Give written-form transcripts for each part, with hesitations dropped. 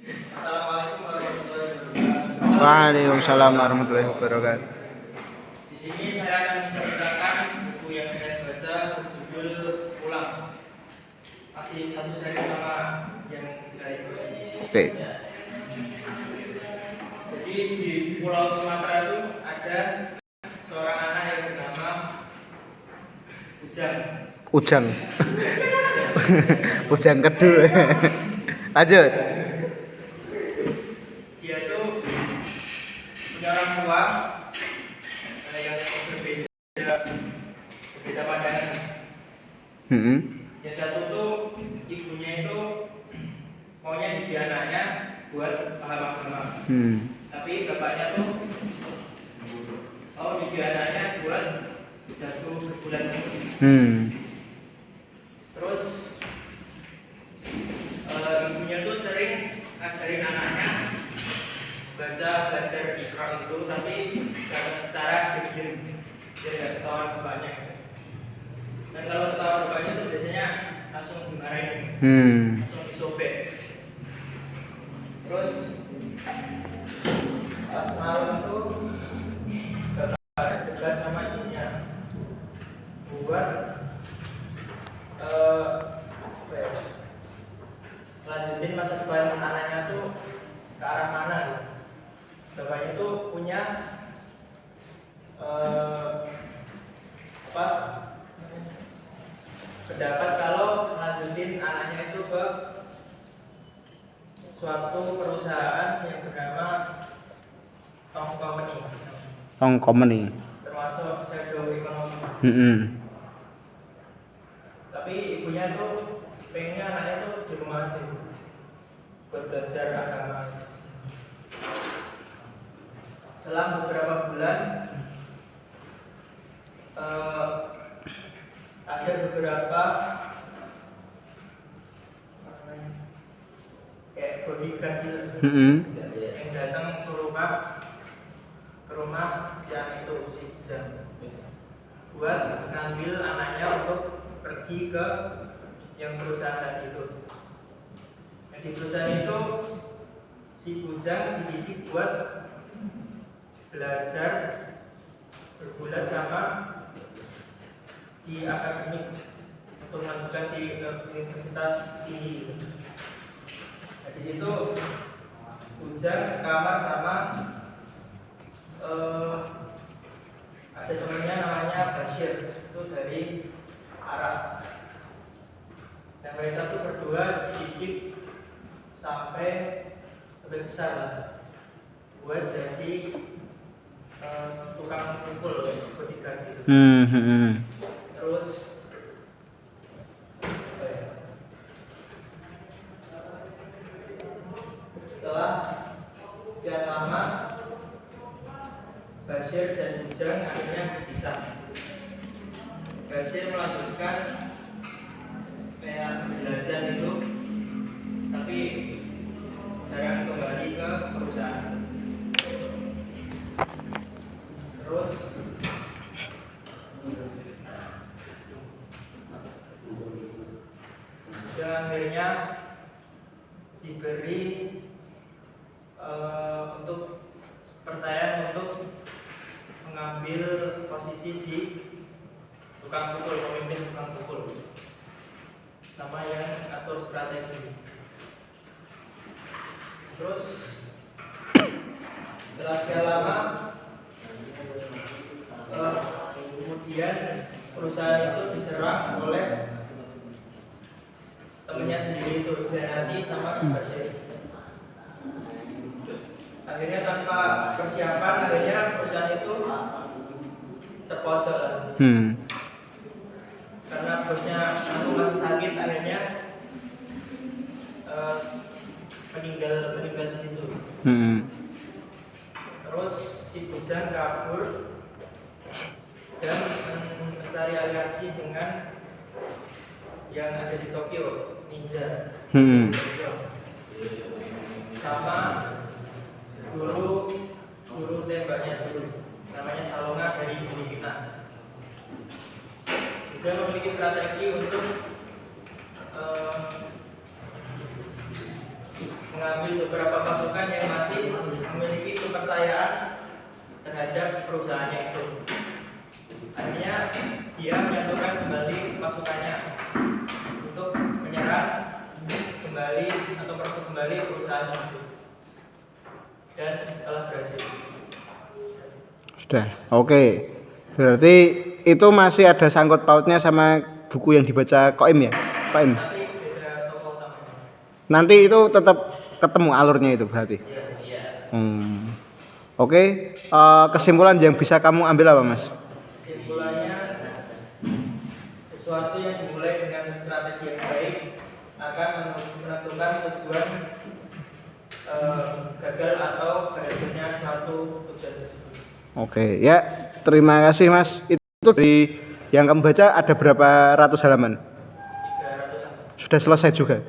Assalamualaikum warahmatullahi wabarakatuh. Waalaikumsalam warahmatullahi wabarakatuh. Di sini saya akan menceritakan buku yang saya baca berjudul Pulang. Masih satu seri sama yang sekali ini. Oke. Jadi di Pulau Sumatera itu ada seorang anak yang bernama Ujang. Ujang. Ujang kedua. Lanjut. Dia itu punya orang tua yang berbeda pandangan. Yang satu tuh ibunya itu maunya jadi anaknya buat paham agama. Tapi bapaknya tuh mau jadi anaknya buat jatuh berbulan. Terus ibunya tuh sering ngajarin anaknya belajar Iqra itu, tapi secara diam-diam dia nggak ketahuan bapaknya. Dan kalau ketahuan bapaknya tuh biasanya langsung dimarahin, langsung disobek. Terus pas malam tuh bapaknya dekat sama ibunya buat lanjutin masa depan anaknya tuh ke arah mana gitu. Bapaknya tuh punya pendapat kalau lanjutin anaknya itu ke suatu perusahaan yang bernama Tong Company. Termasuk pseudo ekonomi. Tapi ibunya tuh pengennya anaknya tuh di rumah aja buat belajar agama. Selang beberapa bulan ada beberapa kayak bodyguard gitu yang datang ke rumah si anak itu, si Ujang, buat ngambil anaknya untuk pergi ke yang perusahaan tadi itu. Nah, di perusahaan itu si Ujang dididik buat belajar berbulan sama di akademik untuk melanjutkan di universitas tinggi. Nah, di situ Ujang sekamar sama ada temennya namanya Bashir, itu dari Arab. Dan mereka tuh berdua dididik sampai besar lah buat jadi tukang pukul bodyguard gitu. Terus setelah sekian lama Bashir dan Ujang akhirnya berpisah. Bashir melanjutkan kayak penjelajahan itu, tapi jarang kembali ke perusahaan. Terus Ujang akhirnya diberi untuk percayaan untuk mengambil posisi di tukang pukul, pemimpin tukang pukul, sama yang atur strategi. Terus setelah sekian lama kemudian perusahaan itu diserang oleh temennya sendiri itu, Janati sama Bashir. Akhirnya tanpa persiapan, akhirnya perusahaan itu terpojok lagi. Karena bosnya masih sakit, akhirnya meninggal di situ. Terus si Ujang kabur dan mencari aliansi dengan yang ada di Tokyo, Ninja. Sama guru tembaknya dulu, namanya Salonga dari Filipina. Ujang memiliki strategi untuk mengambil beberapa pasukan yang masih memiliki kepercayaan terhadap perusahaannya itu. Artinya dia menyatukan kembali pasukannya untuk menyerang kembali atau merebut kembali perusahaan itu, dan telah berhasil. Sudah. Oke. Berarti itu masih ada sangkut pautnya sama buku yang dibaca Koim ya? Koim. Tapi beda tokoh utamanya. Nanti itu tetap ketemu alurnya itu berarti. Iya. Oke. Kesimpulan yang bisa kamu ambil apa, Mas? Kesimpulannya, sesuatu yang dimulai dengan strategi yang baik akan menentukan tujuan gagal atau berhasilnya suatu tujuan tersebut. Oke, ya. Terima kasih, Mas. Itu dari yang kamu baca ada berapa ratus halaman? 300-an. Sudah selesai juga.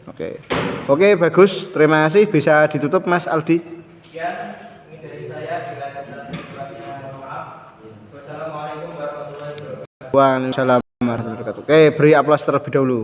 Oke. Oke, bagus. Terima kasih. Bisa ditutup, Mas Aldi. Sekian, ini dari saya. Bila ada salah kurangnya, mohon maaf. Wassalamualaikum warahmatullahi wabarakatuh. Waalaikumsalam warahmatullahi wabarakatuh. Oke, beri aplaus terlebih dahulu.